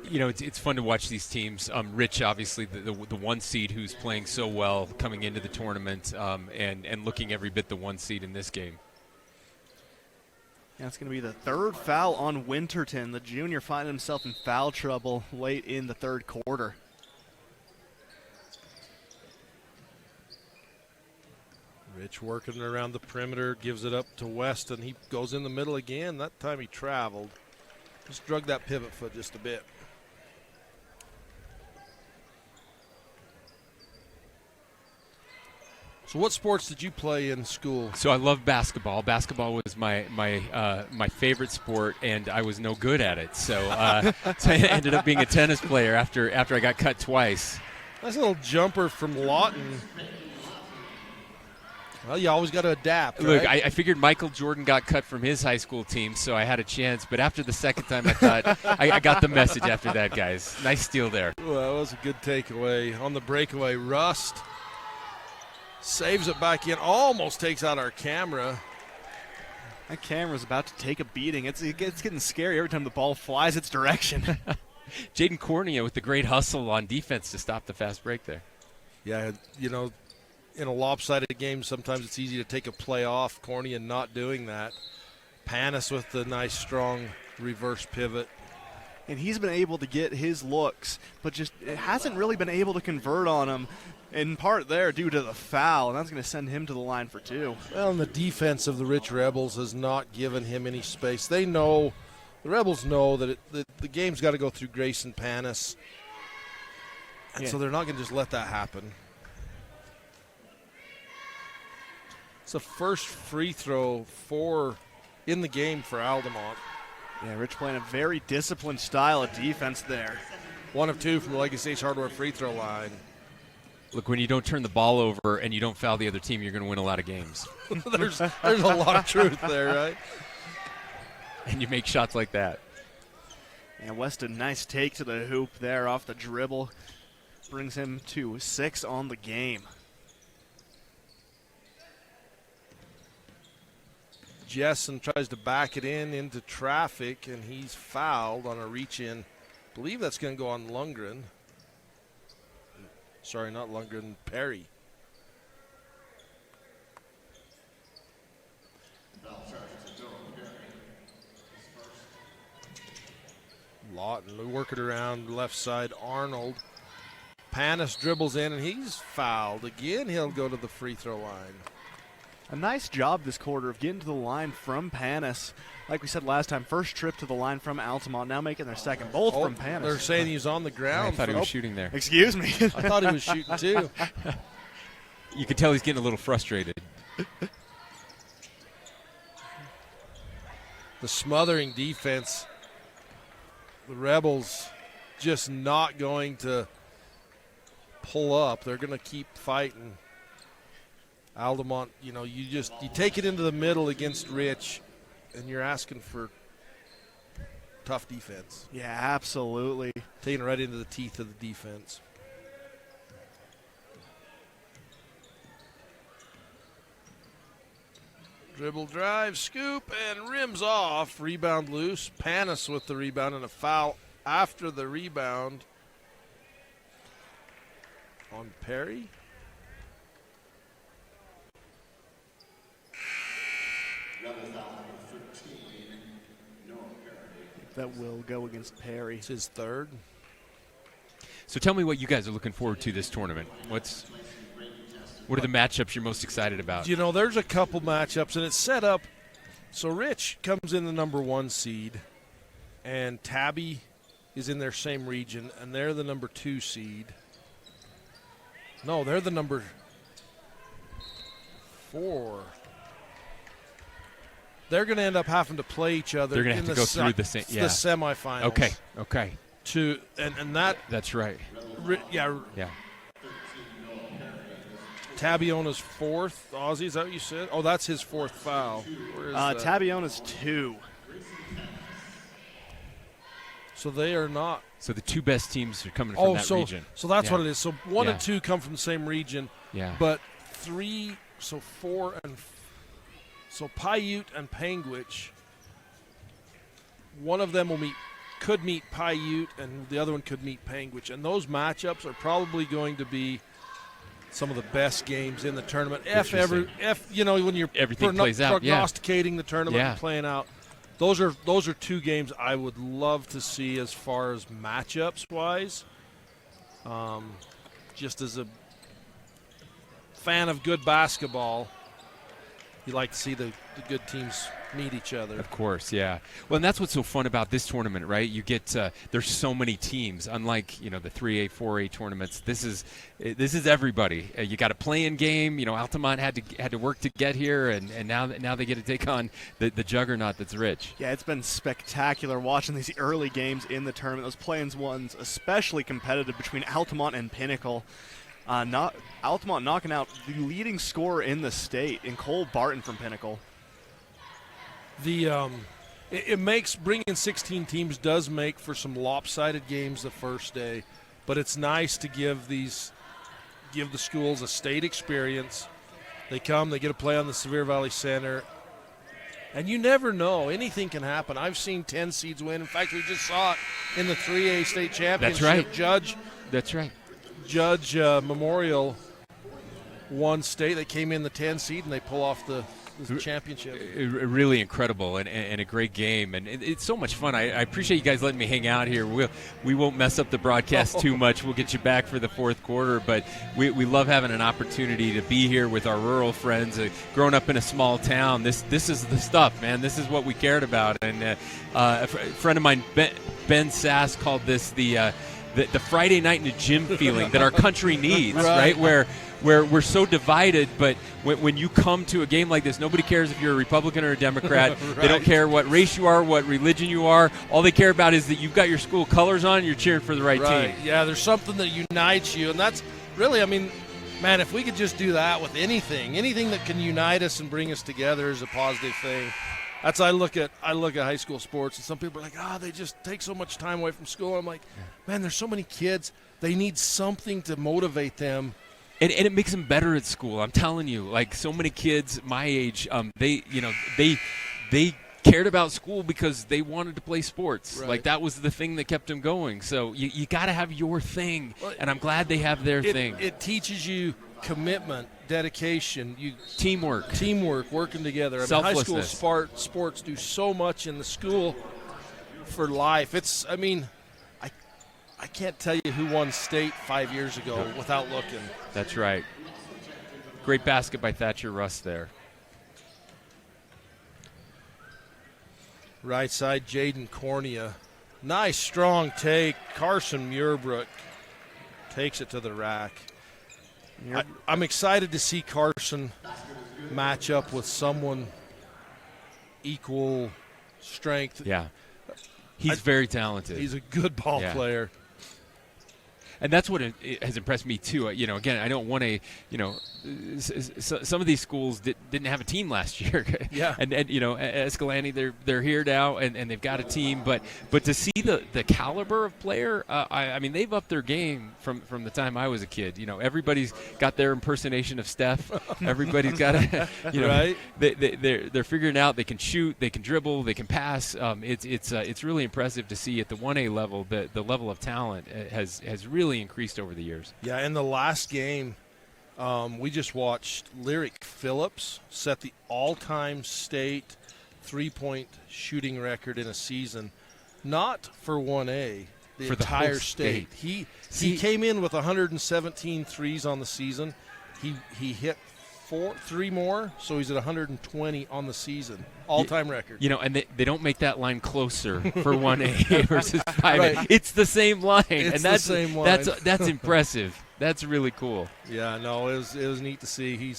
You know, it's fun to watch these teams. Rich, obviously, the 1 seed who's playing so well coming into the tournament and looking every bit the 1 seed in this game. Yeah, it's going to be the 3rd foul on Winterton. The junior finding himself in foul trouble late in the 3rd quarter. Rich working around the perimeter, gives it up to Weston. He goes in the middle again. That time he traveled. Just drug that pivot foot just a bit. So what sports did you play in school? So I love basketball. Basketball was my favorite sport, and I was no good at it. So, so I ended up being a tennis player after I got cut twice. Nice little jumper from Lawton. Well, you always got to adapt, Look, right? I figured Michael Jordan got cut from his high school team, so I had a chance. But after the second time, I thought I got the message after that, guys. Nice steal there. Well, that was a good takeaway. On the breakaway, Rust saves it back in, almost takes out our camera. That camera's about to take a beating. It's getting scary every time the ball flies its direction. Jaden Cornea with the great hustle on defense to stop the fast break there. Yeah, you know, in a lopsided game, sometimes it's easy to take a play off. Cornea not doing that. Panis with the nice, strong reverse pivot. And he's been able to get his looks, but just hasn't really been able to convert on them. In part there due to the foul, and that's going to send him to the line for 2. Well, and the defense of the Rich Rebels has not given him any space. They know, the Rebels know that the game's got to go through Grayson Panis, and so they're not going to just let that happen. It's the first free throw in the game for Altamont. Yeah, Rich playing a very disciplined style of defense there. 1 of 2 from the Legacy Ace Hardware free throw line. Look, when you don't turn the ball over and you don't foul the other team, you're going to win a lot of games. there's a lot of truth there, right? And you make shots like that. And Weston, nice take to the hoop there off the dribble. Brings him to 6 on the game. Jessen tries to back it into traffic, and he's fouled on a reach-in. I believe that's going to go on Lundgren. Sorry, not Lundgren, Perry. Lawton, we work it around left side. Arnold. Panis dribbles in, and he's fouled. Again, he'll go to the free throw line. A nice job this quarter of getting to the line from Panis. Like we said last time, first trip to the line from Altamont, now making their second, both from Panis. They're saying he's on the ground. I thought he was shooting there. Excuse me. I thought he was shooting too. You could tell he's getting a little frustrated. The smothering defense. The Rebels just not going to pull up. They're going to keep fighting. Altamont, you know, you take it into the middle against Rich, and you're asking for tough defense. Yeah, absolutely. Taking it right into the teeth of the defense. Dribble drive, scoop, and rims off. Rebound loose. Panis with the rebound and a foul after the rebound on Perry. That will go against Perry. It's his third. So tell me what you guys are looking forward to this tournament. What are the matchups you're most excited about? You know, there's a couple matchups, and it's set up. So Rich comes in the number 1 seed, and Tabby is in their same region, and they're the number 2 seed. No, they're the number 4. They're going to end up having to play each other. They're going to in have to go through the semifinals. Okay. And that's right. Yeah. Tabiona's 4th. Ozzy, is that what you said? Oh, that's his 4th foul. Where is that? Tabiona's 2. So they are not. So the 2 best teams are coming from that region. So that's what it is. So 1 and 2 come from the same region. Yeah. But 3, so 4 and so Paiute and Panguitch, one of them could meet Paiute, and the other one could meet Panguitch. And those matchups are probably going to be some of the best games in the tournament. When you're everything plays out, prognosticating the tournament and playing out, those are 2 games I would love to see as far as matchups wise. Just as a fan of good basketball, you like to see the good teams meet each other. Of course, yeah. Well, and that's what's so fun about this tournament, right? You get there's so many teams. Unlike the 3A, 4A tournaments, this is everybody. You got a play-in game. Altamont had to work to get here, and now they get to take on the juggernaut that's Rich. Yeah, it's been spectacular watching these early games in the tournament. Those play-ins ones, especially competitive between Altamont and Pinnacle. Altamont knocking out the leading scorer in the state in Cole Barton from Pinnacle. It makes bringing 16 teams does make for some lopsided games the first day, but it's nice to give the schools a state experience. They come, they get to play on the Sevier Valley Center, and you never know. Anything can happen. I've seen 10 seeds win. In fact, we just saw it in the 3A state championship. That's right. Judge Memorial won state. They came in the 10 seed and they pull off the championship. Really incredible and a great game, and it's so much fun. I appreciate you guys letting me hang out here. We won't mess up the broadcast too much. We'll get you back for the 4th quarter, but we love having an opportunity to be here with our rural friends. Growing up in a small town, this is the stuff, man. This is what we cared about. And a friend of mine, Ben Sass, called this the Friday night in the gym feeling that our country needs, right? Where we're so divided, but when you come to a game like this, nobody cares if you're a Republican or a Democrat. They don't care what race you are, what religion you are. All they care about is that you've got your school colors on and you're cheering for the right team. Yeah, there's something that unites you, and that's really, man, if we could just do that with anything that can unite us and bring us together is a positive thing. That's I look at high school sports, and some people are like, they just take so much time away from school. I'm like, man, there's so many kids. They need something to motivate them. And it makes them better at school. I'm telling you, like so many kids my age, they cared about school because they wanted to play sports. Right. Like that was the thing that kept them going. So you got to have your thing, and I'm glad they have their thing. It teaches you commitment, dedication, teamwork, working together. Selflessness. High school sports do so much in the school for life. I can't tell you who won state 5 years ago without looking. That's right. Great basket by Thatcher Russ there. Right side, Jaden Cornea. Nice, strong take. Carson Muirbrook takes it to the rack. I'm excited to see Carson match up with someone equal strength. Yeah. He's very talented. He's a good ball player. And that's what it has impressed me, too. Again, I don't want to, some of these schools didn't have a team last year. Yeah. And Escalante, they're here now, and they've got a team. But to see the caliber of player, they've upped their game from the time I was a kid. Everybody's got their impersonation of Steph. Everybody's got right? They're figuring out they can shoot, they can dribble, they can pass. It's really impressive to see at the 1A level the level of talent has really increased over the years. Yeah, in the last game, We just watched Lyric Phillips set the all-time state three-point shooting record in a season, not for 1A, the For the whole entire state. He came in with 117 threes on the season. He hit three more, so he's at 120 on the season. All-time record. And they don't make that line closer for 1A versus 5A. Right. It's the same line. It's and the same line. That's impressive. That's really cool. Yeah, no, it was neat to see.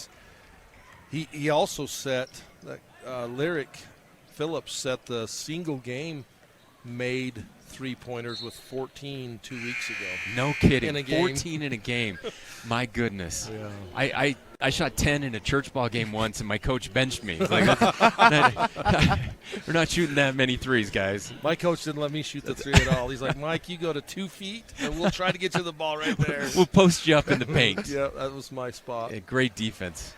He also set Lyric Phillips set the single game made three-pointers with 14 2 weeks ago. No kidding. In a game. 14 in a game. My goodness. Yeah. I shot 10 in a church ball game once, and my coach benched me. He's like, we're not shooting that many threes, guys. My coach didn't let me shoot the three at all. He's like, Mike, you go to 2 feet, and we'll try to get you the ball right there. We'll post you up in the paint. Yeah, that was my spot. Great defense.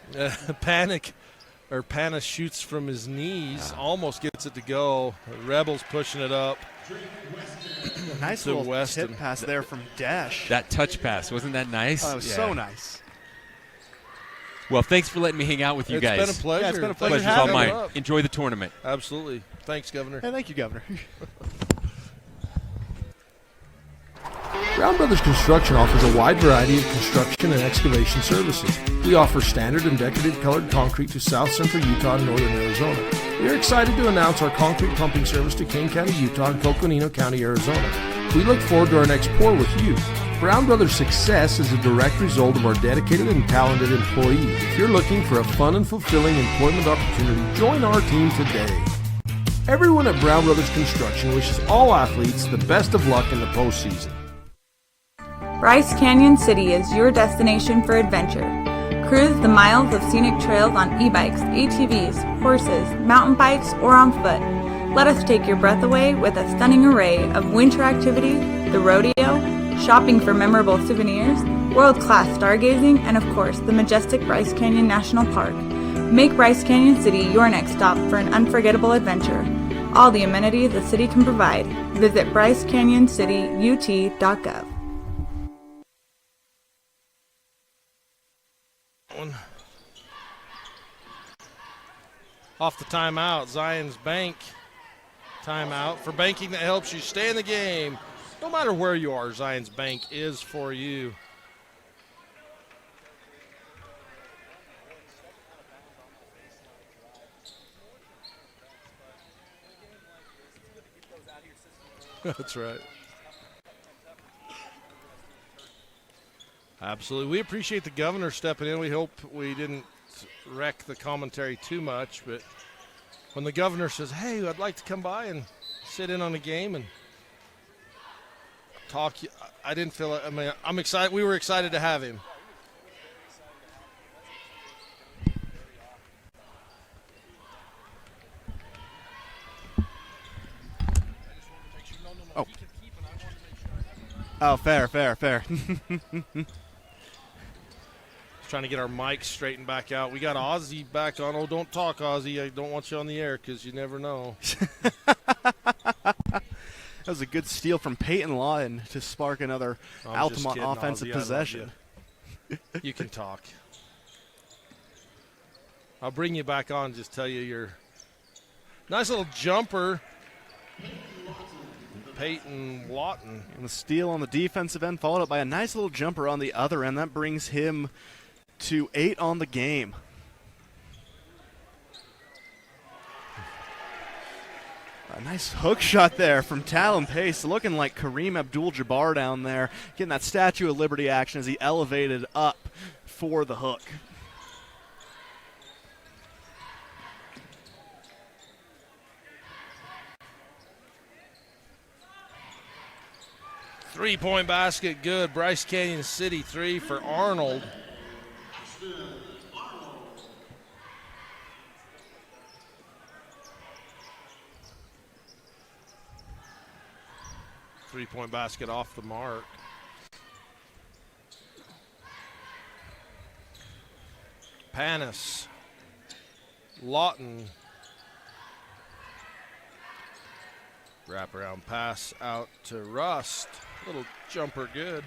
Panis shoots from his knees, almost gets it to go. Rebels pushing it up. Nice little tip pass there from Dash. That touch pass, wasn't that nice? Oh, it was so nice. Well, thanks for letting me hang out with you guys. It's been a pleasure. Yeah, it's been a pleasure. Pleasure's all mine. Enjoy the tournament. Absolutely. Thanks, Governor. Hey, thank you, Governor. Brown Brothers Construction offers a wide variety of construction and excavation services. We offer standard and decorative colored concrete to South Central Utah and Northern Arizona. We are excited to announce our concrete pumping service to Kane County, Utah and Coconino County, Arizona. We look forward to our next pour with you. Brown Brothers' success is a direct result of our dedicated and talented employees. If you're looking for a fun and fulfilling employment opportunity, join our team today. Everyone at Brown Brothers Construction wishes all athletes the best of luck in the postseason. Bryce Canyon City is your destination for adventure. Cruise the miles of scenic trails on e-bikes, ATVs, horses, mountain bikes, or on foot. Let us take your breath away with a stunning array of winter activities, the rodeo, shopping for memorable souvenirs, world-class stargazing, and of course, the majestic Bryce Canyon National Park. Make Bryce Canyon City your next stop for an unforgettable adventure. All the amenities the city can provide. Visit bryceCanyonCityUT.gov. Off the timeout, Zion's Bank timeout for banking that helps you stay in the game. No matter where you are, Zion's Bank is for you. That's right. Absolutely. We appreciate the governor stepping in. We hope we didn't wreck the commentary too much, but when the governor says, hey, I'd like to come by and sit in on a game and talk, I didn't feel it. I mean, I'm excited. We were excited to have him. Oh, fair. Trying to get our mics straightened back out. We got Ozzy back on. Oh, don't talk, Ozzy. I don't want you on the air because you never know. That was a good steal from Peyton Lawton to spark another Altamont offensive Ozzy, possession. You can talk. I'll bring you back on and just tell you your nice little jumper. Peyton Lawton. And the steal on the defensive end, followed up by a nice little jumper on the other end. That brings him to 8 on the game. A nice hook shot there from Talon Pace, looking like Kareem Abdul-Jabbar down there, getting that Statue of Liberty action as he elevated up for the hook. Three-point basket, good. Bryce Canyon City 3 for Arnold. Three-point basket off the mark. Panis. Lawton. Wraparound pass out to Rust. Little jumper good.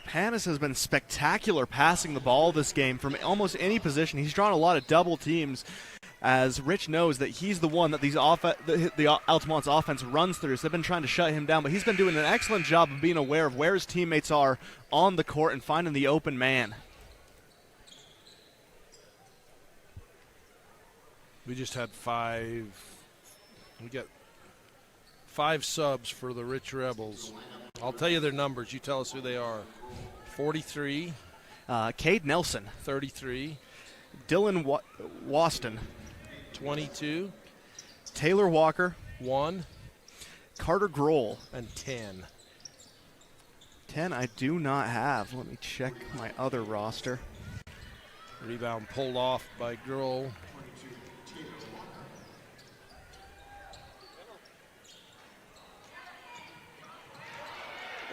Panis has been spectacular passing the ball this game from almost any position. He's drawn a lot of double teams, as Rich knows that he's the one that the Altamont's offense runs through. So they've been trying to shut him down, but he's been doing an excellent job of being aware of where his teammates are on the court and finding the open man. We just had we got 5 subs for the Rich Rebels. I'll tell you their numbers. You tell us who they are. 43. Cade Nelson. 33. Dylan Waston. 22. Taylor Walker. 1. Carter Grohl. And 10. 10 I do not have. Let me check my other roster. Rebound pulled off by Grohl.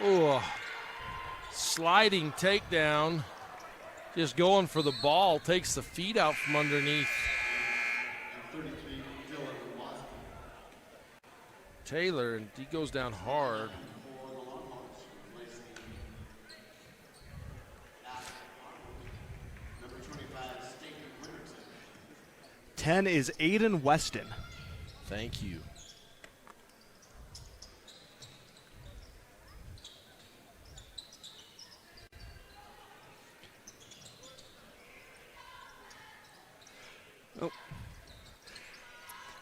Oh, sliding takedown. Just going for the ball. Takes the feet out from underneath. Taylor, and he goes down hard. Number 25, Staten Winterton. 10 is Aiden Weston. Thank you.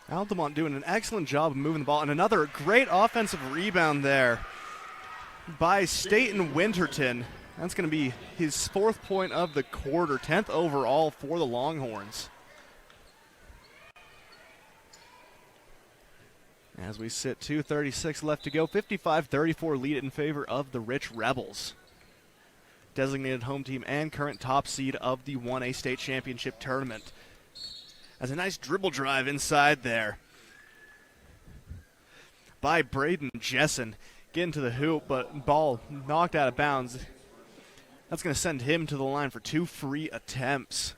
Altamont doing an excellent job of moving the ball, and another great offensive rebound there by Staten Winterton. That's going to be his 4th point of the quarter, 10th overall for the Longhorns. As we sit 2:36 left to go, 55-34 lead in favor of the Rich Rebels. Designated home team and current top seed of the 1A state championship tournament. As a nice dribble drive inside there by Braden Jessen. Getting to the hoop, but ball knocked out of bounds. That's going to send him to the line for 2 free attempts.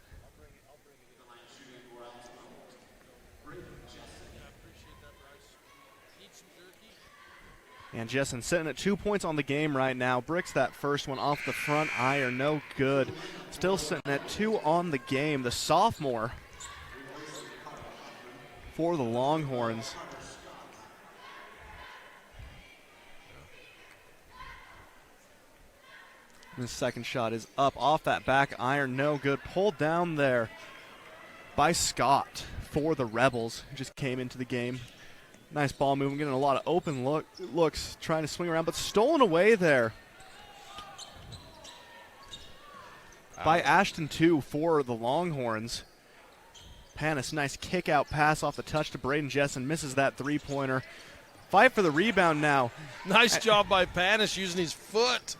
And Jessen sitting at 2 points on the game right now. Bricks that first one off the front iron, no good. Still sitting at 2 on the game. The sophomore for the Longhorns. And the second shot is up off that back iron, no good. Pulled down there by Scott for the Rebels, who just came into the game. Nice ball movement, getting a lot of open looks, trying to swing around, but stolen away there by Ashton 2 for the Longhorns. Panis, nice kick-out pass off the touch to Braden Jessen. Misses that three-pointer. Fight for the rebound now. Nice job by Panis using his foot.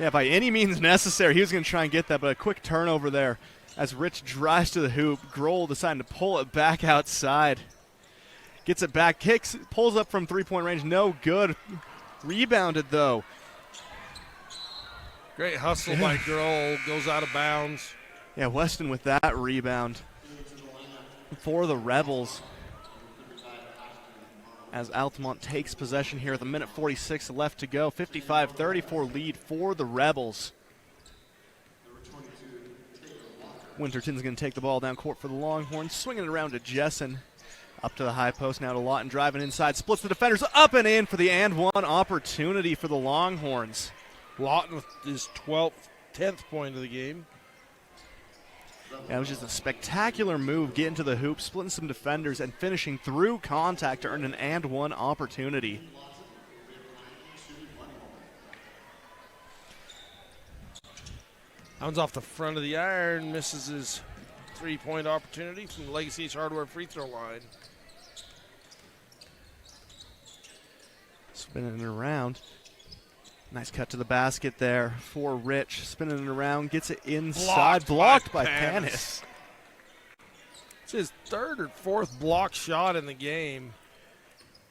Yeah, by any means necessary. He was going to try and get that, but a quick turnover there as Rich drives to the hoop. Grohl deciding to pull it back outside. Gets it back, kicks, pulls up from three-point range. No good. Rebounded, though. Great hustle by Grohl. Goes out of bounds. Yeah, Weston with that rebound for the Rebels as Altamont takes possession here with a minute 46 left to go. 55-34 lead for the Rebels. Winterton's going to take the ball down court for the Longhorns, swinging it around to Jessen. Up to the high post now to Lawton, driving inside, splits the defenders up and in for the and one opportunity for the Longhorns. Lawton with his 10th point of the game. Yeah, it was just a spectacular move, getting to the hoop, splitting some defenders, and finishing through contact to earn an and one opportunity. Bounds off the front of the iron, misses his three-point opportunity from the Legacy Hardware free throw line. Spinning it around. Nice cut to the basket there for Rich. Spinning it around, gets it inside. Blocked by Panis. It's his 3rd or 4th block shot in the game.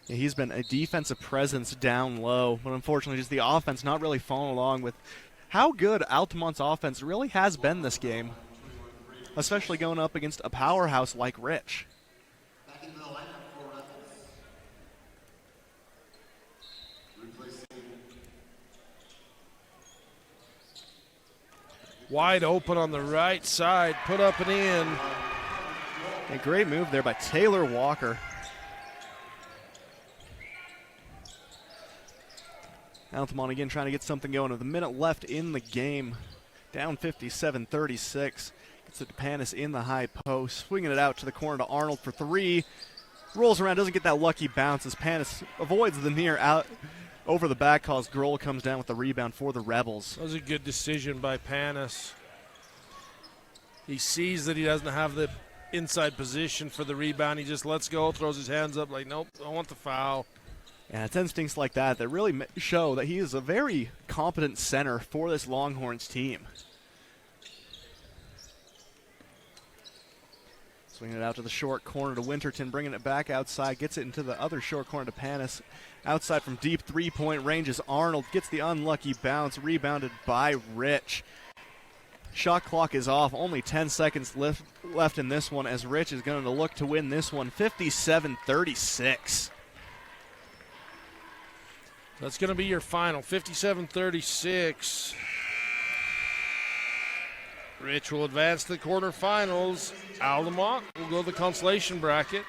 Yeah, he's been a defensive presence down low, but unfortunately just the offense not really following along with how good Altamont's offense really has been this game, especially going up against a powerhouse like Rich. Back into the lineup for Rebels. Replacing Wide open on the right side, put up and in. A great move there by Taylor Walker. Altamont again trying to get something going with a minute left in the game. Down 57-36. Gets it to Panis in the high post. Swinging it out to the corner to Arnold for three. Rolls around, doesn't get that lucky bounce as Panis avoids the near out over the back calls. Grohl comes down with the rebound for the Rebels. That was a good decision by Panis. He sees that he doesn't have the inside position for the rebound. He just lets go, throws his hands up like, nope, I want the foul. And it's instincts like that that really show that he is a very competent center for this Longhorns team. Swinging it out to the short corner to Winterton, bringing it back outside, gets it into the other short corner to Panis. Outside from deep three-point range is Arnold, gets the unlucky bounce, rebounded by Rich. Shot clock is off, only 10 seconds left in this one as Rich is going to look to win this one, 57-36. That's going to be your final, 57-36. Rich will advance to the quarterfinals. Altamont will go to the consolation bracket.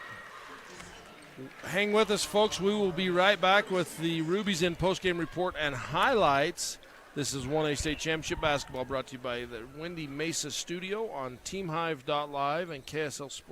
Hang with us, folks. We will be right back with the Rubies in postgame report and highlights. This is 1A State Championship Basketball brought to you by the Windy Mesa Studio on TeamHive.live and KSL Sports.